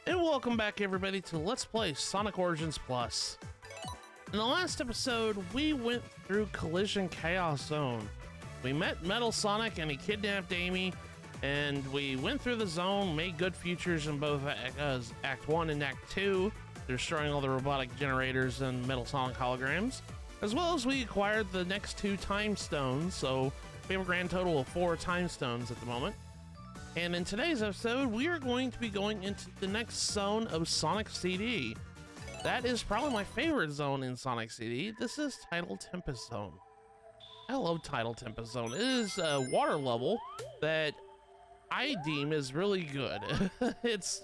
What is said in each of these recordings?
And welcome back everybody to Let's Play Sonic Origins Plus. In the last episode, we went through Collision Chaos Zone. We met Metal Sonic and he kidnapped Amy, and we went through the zone, made good futures in both Act 1 and Act 2, destroying all the robotic generators and Metal Sonic holograms, as well as we acquired the next 2 time stones, so we have a grand total of 4 time stones at the moment. And in today's episode, we are going to be going into the next zone of Sonic CD. That is probably my favorite zone in Sonic CD. This is Tidal Tempest Zone. I love Tidal Tempest Zone. It is a water level that I deem is really good. it's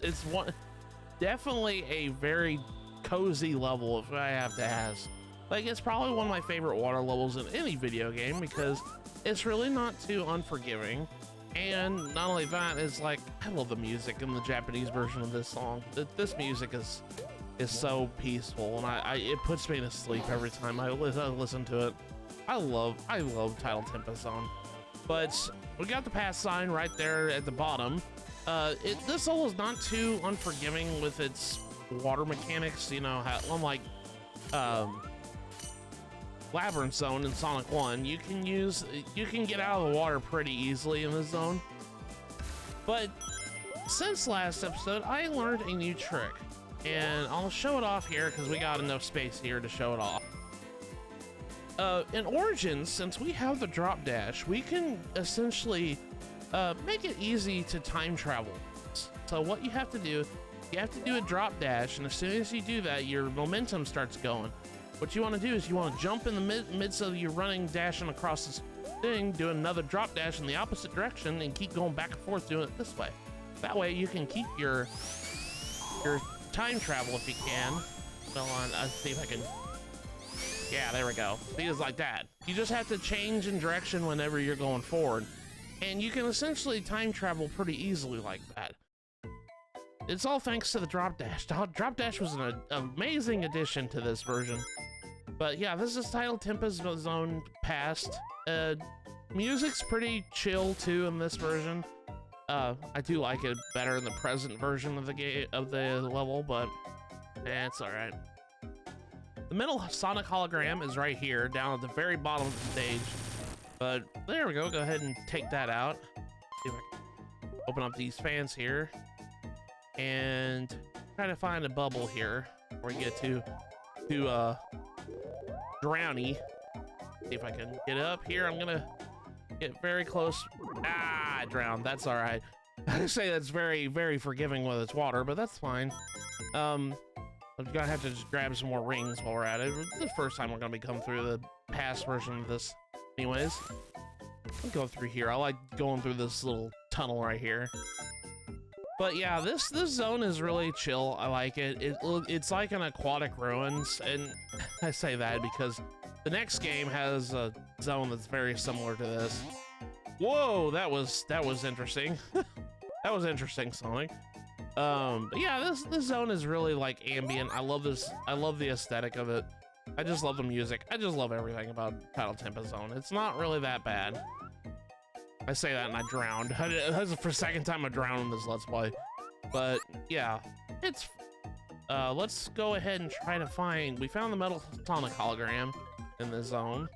definitely a very cozy level, if I have to ask. Like, it's probably one of my favorite water levels in any video game because it's really not too unforgiving. And not only that, is like, I love the music in the Japanese version of this song. This music is so peaceful, and it puts me to sleep every time I listen to it. I love Tidal Tempest Zone. But we got the pass sign right there at the bottom. This level is not too unforgiving with its water mechanics, you know, unlike Labyrinth Zone in Sonic 1, you can get out of the water pretty easily in this zone. But since last episode, I learned a new trick, and I'll show it off here because we got enough space here to show it off. In Origins, since we have the drop dash, we can essentially make it easy to time travel. So what you have to do a drop dash, and as soon as you do that, your momentum starts going. What you want to do is you want to jump in the midst of your running, dashing across this thing, do another drop dash in the opposite direction, and keep going back and forth doing it this way. That way you can keep your time travel if you can. Well, let's see if I can. Yeah, there we go. See, it's like that. You just have to change in direction whenever you're going forward, and you can essentially time travel pretty easily like that. It's all thanks to the drop dash. Drop dash was an amazing addition to this version. But yeah, this is Tidal Tempest Zone past. Music's pretty chill too in this version. I do like it better in the present version of the level, but it's all right. The middle Sonic hologram is right here, down at the very bottom of the stage. But there we go. Go ahead and take that out. See if I can open up these fans here and try to find a bubble here before we get to Drowny. See if I can get up here. I'm gonna get very close. I drowned. That's all right. I say that's very, very forgiving with its water, but that's fine. I'm gonna have to just grab some more rings while we're at it. This is the first time we're gonna be coming through the past version of this. Anyways, I'll go through here. I like going through this little tunnel right here. But yeah, this zone is really chill. I like it. It's like an aquatic ruins, and I say that because the next game has a zone that's very similar to this. Whoa, that was interesting. That was interesting, Sonic. But yeah, this zone is really like ambient. I love this. I love the aesthetic of it. I just love the music. I just love everything about Tidal Tempest Zone. It's not really that bad. I say that and I drowned. That's the second time I drowned in this Let's Play. But yeah, it's let's go ahead and try to find. We found the Metal Sonic hologram in the zone.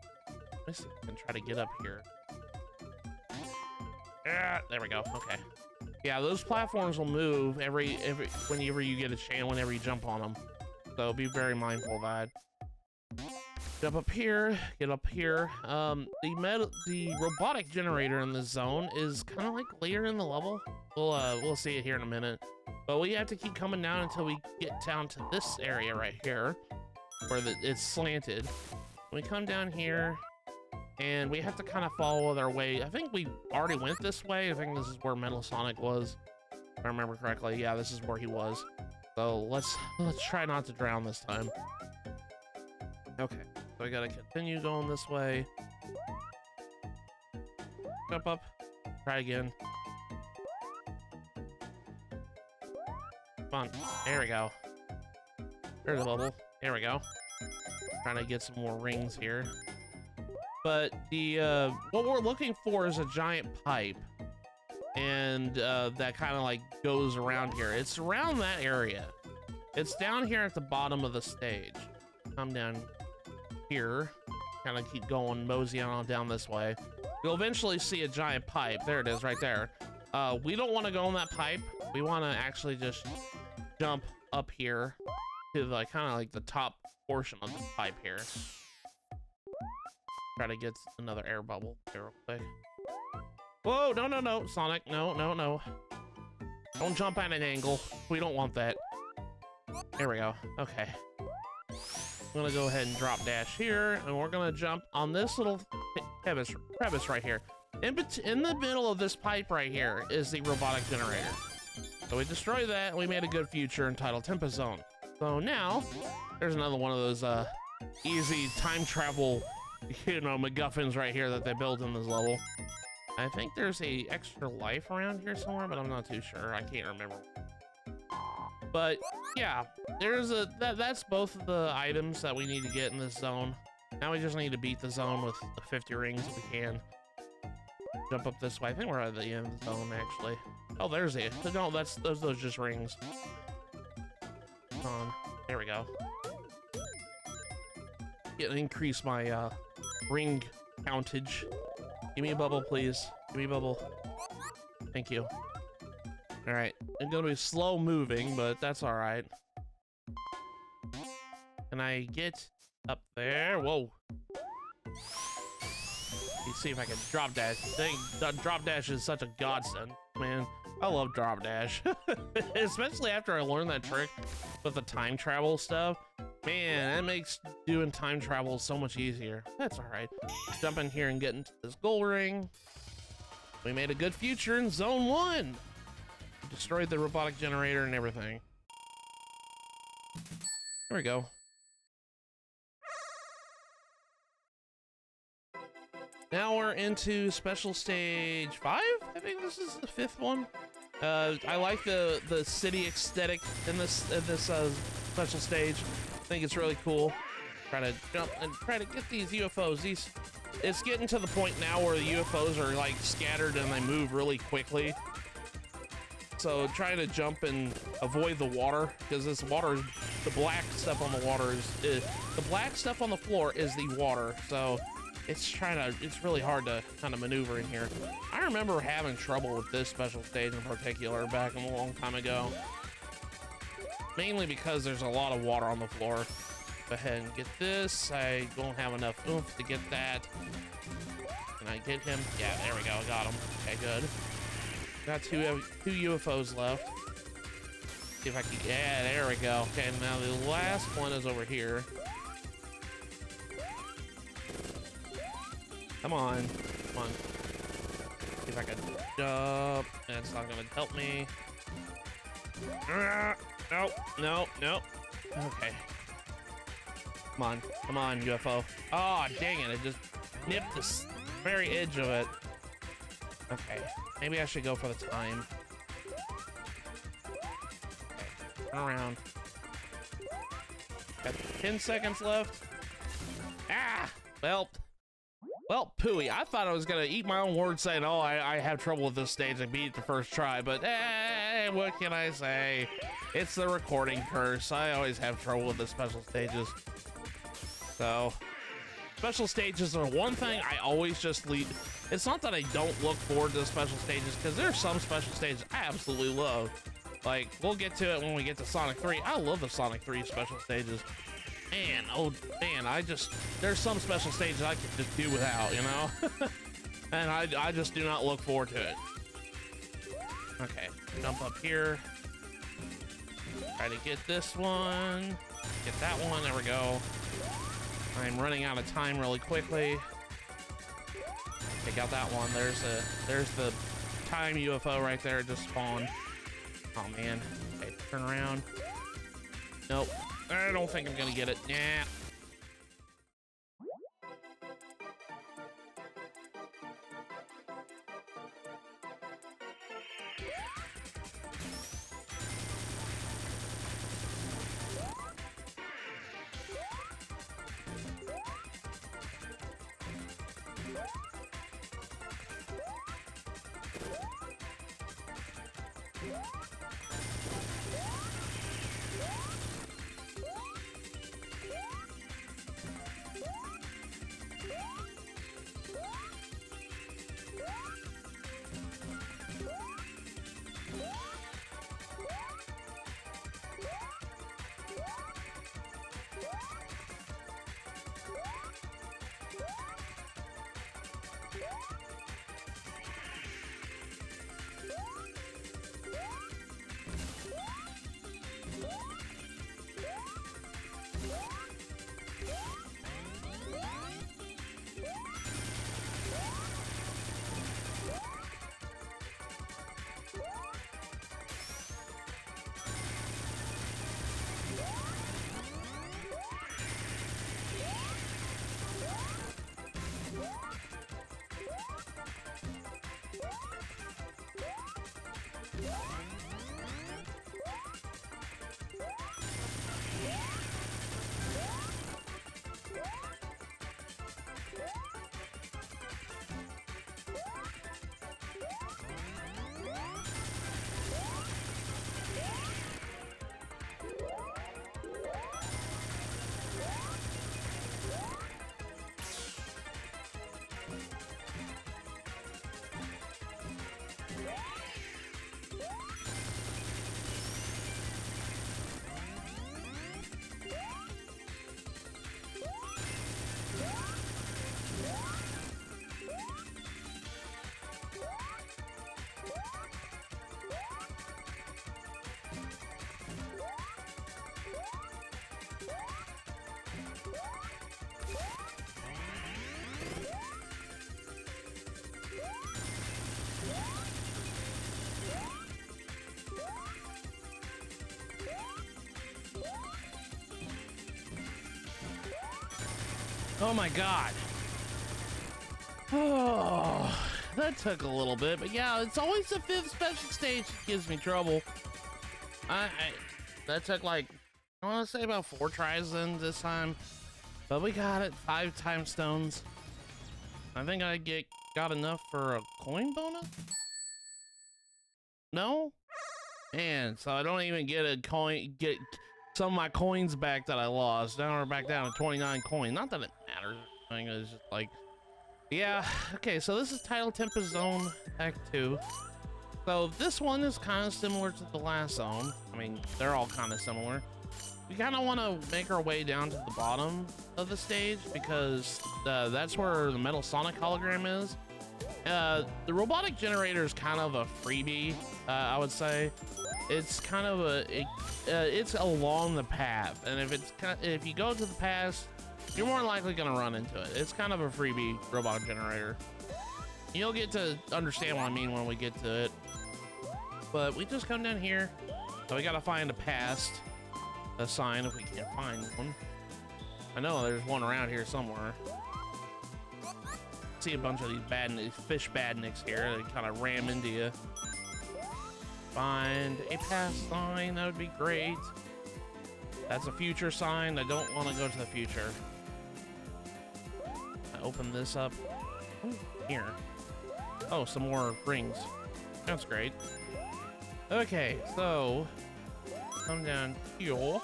Let's see if I can try to get up here. Yeah, there we go. Okay. Yeah, those platforms will move whenever you get a chance, whenever you jump on them. So be very mindful of that. Jump up here, get up here. The robotic generator in this zone is kind of like later in the level. We'll see it here in a minute. But we have to keep coming down until we get down to this area right here, where it's slanted. We come down here, and we have to kind of follow our way. I think we already went this way. I think this is where Metal Sonic was, if I remember correctly. Yeah, this is where he was. So let's try not to drown this time. Okay. So I gotta continue going this way. Jump up. Try again. Come on. There we go. There's a bubble. There we go. Trying to get some more rings here. But the what we're looking for is a giant pipe. and that kind of like goes around here. It's around that area. It's down here at the bottom of the stage. Come down here, kind of keep going, mosey on down this way. You'll eventually see a giant pipe. There it is, right there. We don't want to go on that pipe. We want to actually just jump up here to the kind of like the top portion of the pipe here. Try to get another air bubble here real quick. Whoa, no, no, no, Sonic, no, no, no. Don't jump at an angle. We don't want that. There we go. Okay. I'm gonna go ahead and drop dash here, and we're gonna jump on this little crevice right here. In the middle of this pipe right here is the robotic generator. So we destroyed that, and we made a good future in Tidal Tempest Zone. So now, there's another one of those easy time travel, you know, MacGuffins right here that they built in this level. I think there's a extra life around here somewhere, but I'm not too sure. I can't remember. But yeah, there's that's both of the items that we need to get in this zone. Now we just need to beat the zone with the 50 rings if we can. Jump up this way. I think we're at the end of the zone actually. Oh, there's it. No, those just rings. Come on. There we go. Increase my ring countage. Give me a bubble, please. Give me a bubble. Thank you. All right, it's gonna be slow moving, but that's all right. Can I get up there? Whoa. Let's see if I can drop dash. Dang, drop dash is such a godsend, man. I love drop dash, especially after I learned that trick with the time travel stuff. Man, that makes doing time travel so much easier. That's all right. Jump in here and get into this gold ring. We made a good future in Zone 1. Destroyed the robotic generator and everything. There we go. Now we're into special stage 5. I think this is the 5th one. I like the city aesthetic in this special stage. I think it's really cool. Try to jump and try to get these UFOs. It's getting to the point now where the UFOs are like scattered and they move really quickly. So try to jump and avoid the water, because this water is the black stuff on the water is the black stuff on the floor is the water. So it's really hard to kind of maneuver in here. I remember having trouble with this special stage in particular back a long time ago. Mainly because there's a lot of water on the floor. Go ahead and get this. I don't have enough oomph to get that. Can I get him? Yeah, there we go. Got him. Okay, good. Got two UFOs left. See if I can. Yeah, there we go. Okay, now the last one is over here. Come on. Come on. See if I can jump. That's not going to help me. Nope. Nope. Nope. Okay. Come on. Come on, UFO. Oh, dang it. It just nipped the very edge of it. Okay. Maybe I should go for the time. Okay. Turn around. Got 10 seconds left. Ah! Well, pooey. I thought I was gonna eat my own words saying, oh, I have trouble with this stage. I beat it the first try, but what can I say? It's the recording curse. I always have trouble with the special stages. So, special stages are one thing I always just leave. It's not that I don't look forward to the special stages, because there's some special stages I absolutely love. Like, we'll get to it when we get to Sonic 3. I love the Sonic 3 special stages. Man, oh man, there's some special stages I could just do without, you know? And I just do not look forward to it. Okay, jump up here. Try to get this one. Get that one, there we go. I'm running out of time really quickly. Take out that one. There's the time UFO right there, just spawned. Oh man. Okay, turn around. Nope. I don't think I'm gonna get it. Nah. Oh my god. Oh, that took a little bit, but yeah, it's always the 5th special stage that gives me trouble. That took like, I want to say about 4 tries then this time, but we got it. 5 time stones. I think I got enough for a coin bonus. No, man. So I don't even get a coin. Get some of my coins back that I lost. Now we're back down to 29 coins. Not that it matters. I think it's just like, yeah. Okay, so this is Tidal Tempest Zone Act 2. So this one is kind of similar to the last zone. I mean, they're all kind of similar. We kind of want to make our way down to the bottom of the stage because that's where the Metal Sonic hologram is. The robotic generator is kind of a freebie, I would say. It's kind of it's along the path, and if you go to the path, you're more likely going to run into it. It's kind of a freebie robotic generator. You'll get to understand what I mean when we get to it. But we just come down here, so we got to find a sign if we can't find one. I know there's one around here somewhere. See a bunch of these fish badniks here. They kind of ram into you. Find a past sign. That would be great. That's a future sign. I don't want to go to the future. I open this up. Ooh, here. Oh, some more rings. That's great. Okay, so come down here.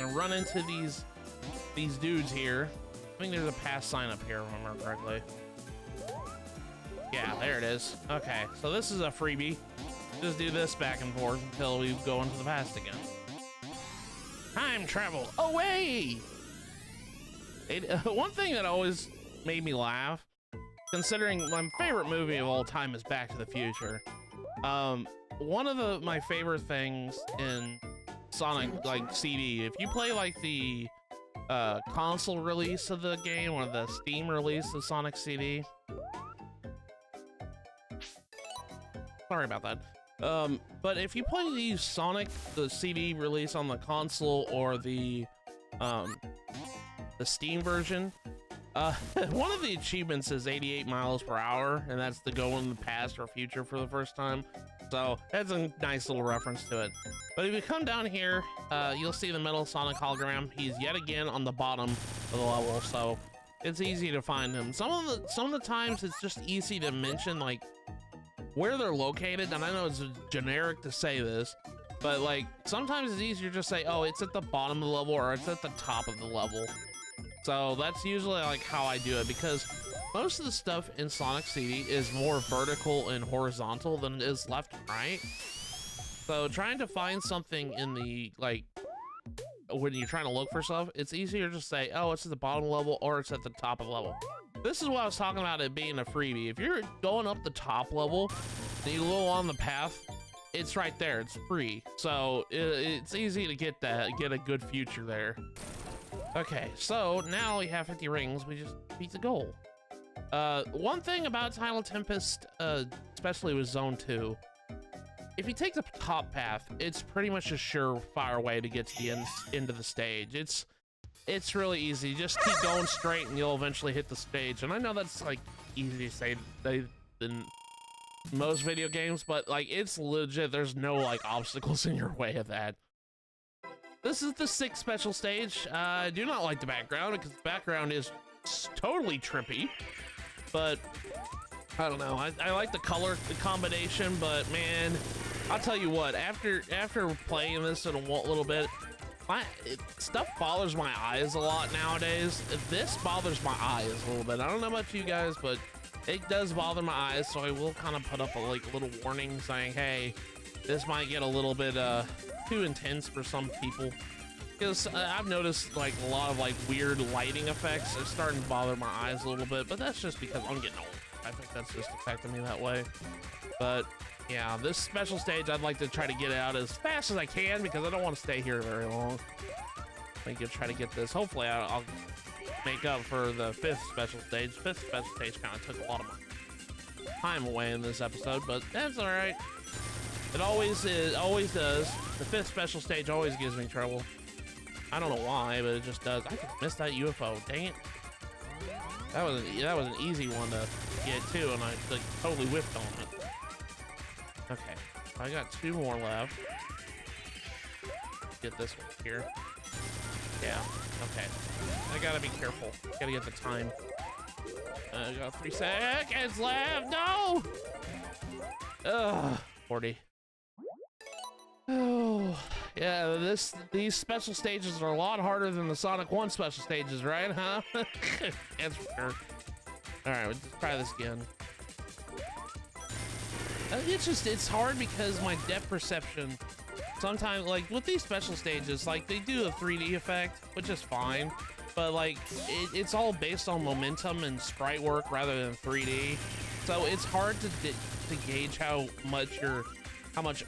And run into these dudes here. I think there's a pass sign up here, if I remember correctly. Yeah, there it is. Okay, so this is a freebie. Just do this back and forth until we go into the past again. Time travel away! One thing that always made me laugh, considering my favorite movie of all time is Back to the Future. One of my favorite things in Sonic, like CD, if you play like the console release of the game or the Steam release of Sonic CD. Sorry about that. But if you play the CD release on the console or the Steam version, one of the achievements is 88 miles per hour, and that's to go in the past or future for the first time. So that's a nice little reference to it. But if you come down here, you'll see the Metal Sonic hologram. He's yet again on the bottom of the level, so it's easy to find him. Some of the times it's just easy to mention like where they're located, and I know it's generic to say this, but like sometimes it's easier to just say, oh, it's at the bottom of the level or it's at the top of the level. So that's usually like how I do it, because most of the stuff in Sonic CD is more vertical and horizontal than it is left and right. So trying to find something in the, like, when you're trying to look for stuff, it's easier to say, oh, it's at the bottom level or it's at the top of the level. This is what I was talking about, it being a freebie. If you're going up the top level and you go on the path, it's right there, it's free. So it's easy to get a good future there. Okay, so now we have 50 rings, we just beat the goal. One thing about Tidal Tempest, especially with Zone 2, if you take the top path, it's pretty much a surefire way to get to the end of the stage. It's really easy. Just keep going straight and you'll eventually hit the stage. And I know that's like easy to say than most video games, but like it's legit. There's no like obstacles in your way of that. This is the 6th special stage. I do not like the background because the background is totally trippy, but I don't know. I like the color combination, but man, I'll tell you what, after playing this in a little bit, stuff bothers my eyes a lot nowadays. This bothers my eyes a little bit. I don't know about you guys, but it does bother my eyes, so I will kind of put up a little warning saying, hey, this might get a little bit too intense for some people. Because I've noticed like a lot of like weird lighting effects are starting to bother my eyes a little bit, but that's just because I'm getting old. I think that's just affecting me that way. But yeah, this special stage, I'd like to try to get out as fast as I can because I don't want to stay here very long. I think I'll try to get this. Hopefully I'll make up for the 5th special stage. 5th special stage kind of took a lot of my time away in this episode, but that's all right. It always does. The 5th special stage always gives me trouble. I don't know why, but it just does. I just missed that UFO. Dang it. That was an easy one to get too, and I like totally whiffed on it. Okay, I got 2 more left. Get this one here. Yeah. Okay. I gotta be careful. Gotta get the time. I got 3 seconds left. No. Ugh. 40. Oh, yeah. These special stages are a lot harder than the Sonic 1 special stages, right? Huh? That's for sure. All right, let's try this again. It's hard because my depth perception. Sometimes, like with these special stages, like they do a 3D effect, which is fine, but like it's all based on momentum and sprite work rather than 3D. So it's hard to gauge how much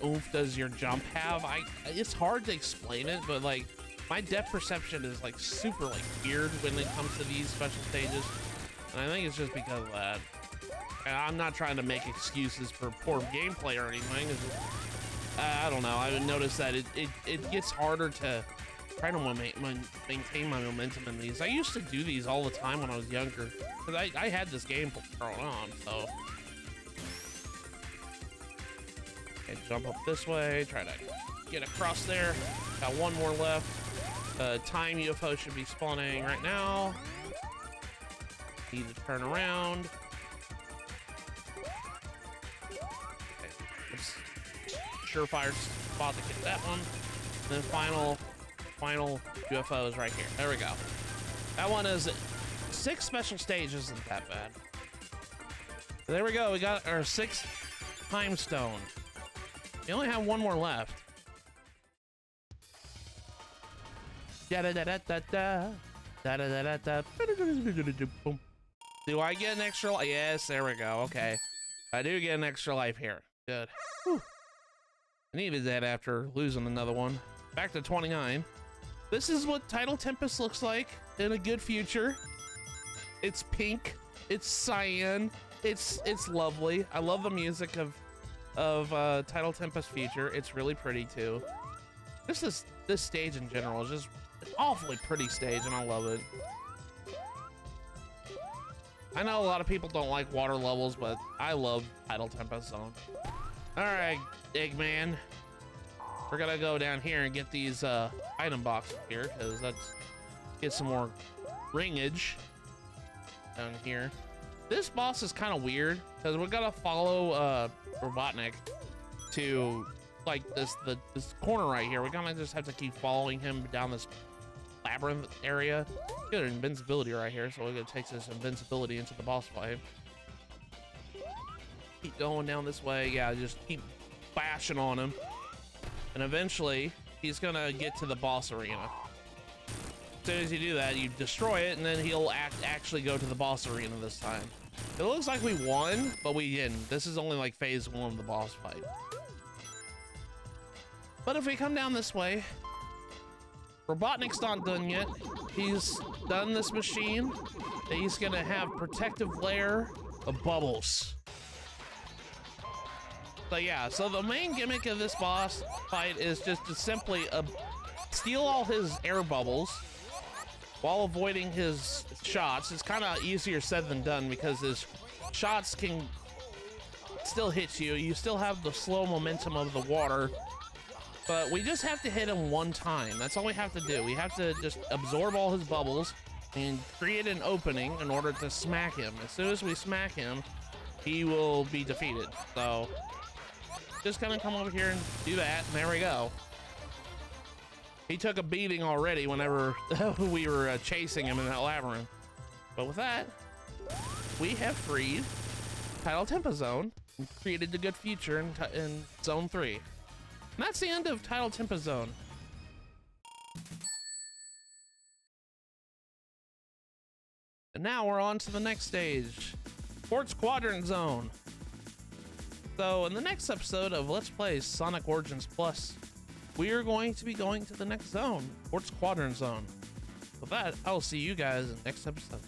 oomph does your jump have. It's hard to explain it, but like my depth perception is like super like weird when it comes to these special stages, and I think it's just because of that. And I'm not trying to make excuses for poor gameplay or anything. It's just, I don't know. I've noticed that it gets harder to try to maintain my momentum in these. I used to do these all the time when I was younger, because I had this game growing on, so. Okay, jump up this way, try to get across there. Got 1 more left. Time UFO should be spawning right now. Need to turn around. Okay, surefire spot to get that one. And then final UFO is right here. There we go. That one is 6 special stages. Isn't that bad? There we go. We got our 6th time stone. We only have 1 more left. Da da da da da da da da da da. Do I get an extra life? Yes, there we go. Okay, I do get an extra life here. Good. Whew. I needed that after losing another one. Back to 29. This is what Tidal Tempest looks like in a good future. It's pink. It's cyan. It's lovely. I love the music of Tidal Tempest Future. It's really pretty too. Just this stage in general is just an awfully pretty stage, and I love it. I know a lot of people don't like water levels, but I love Tidal Tempest Zone. All right, Eggman. We're gonna go down here and get these item boxes here, because let's get some more ringage down here. This boss is kind of weird because we're gonna follow Robotnik to like this corner right here. We're gonna just have to keep following him down this labyrinth area. Get an invincibility right here, so we're gonna take this invincibility into the boss fight. Keep going down this way. Yeah, just keep bashing on him, and eventually he's gonna get to the boss arena. As soon as you do that, you destroy it, and then he'll actually go to the boss arena this time. It looks like we won, but we didn't. This is only like phase 1 of the boss fight. But if we come down this way, Robotnik's not done yet. He's done this machine. He's gonna have protective layer of bubbles. So yeah, so the main gimmick of this boss fight is just to simply steal all his air bubbles while avoiding his shots. It's kind of easier said than done because his shots can still hit you. You still have the slow momentum of the water, but we just have to hit him 1 time. That's all we have to do. We have to just absorb all his bubbles and create an opening in order to smack him. As soon as we smack him, he will be defeated. So just gonna come over here and do that, and there we go. He took a beating already whenever we were chasing him in that labyrinth. But with that, we have freed Tidal Tempest Zone and created a good future in Zone 3. And that's the end of Tidal Tempest Zone. And now we're on to the next stage, Quartz Quadrant Zone. So in the next episode of Let's Play Sonic Origins Plus, we are going to be going to the next zone, Quartz Quadrant Zone. With that, I will see you guys in the next episode.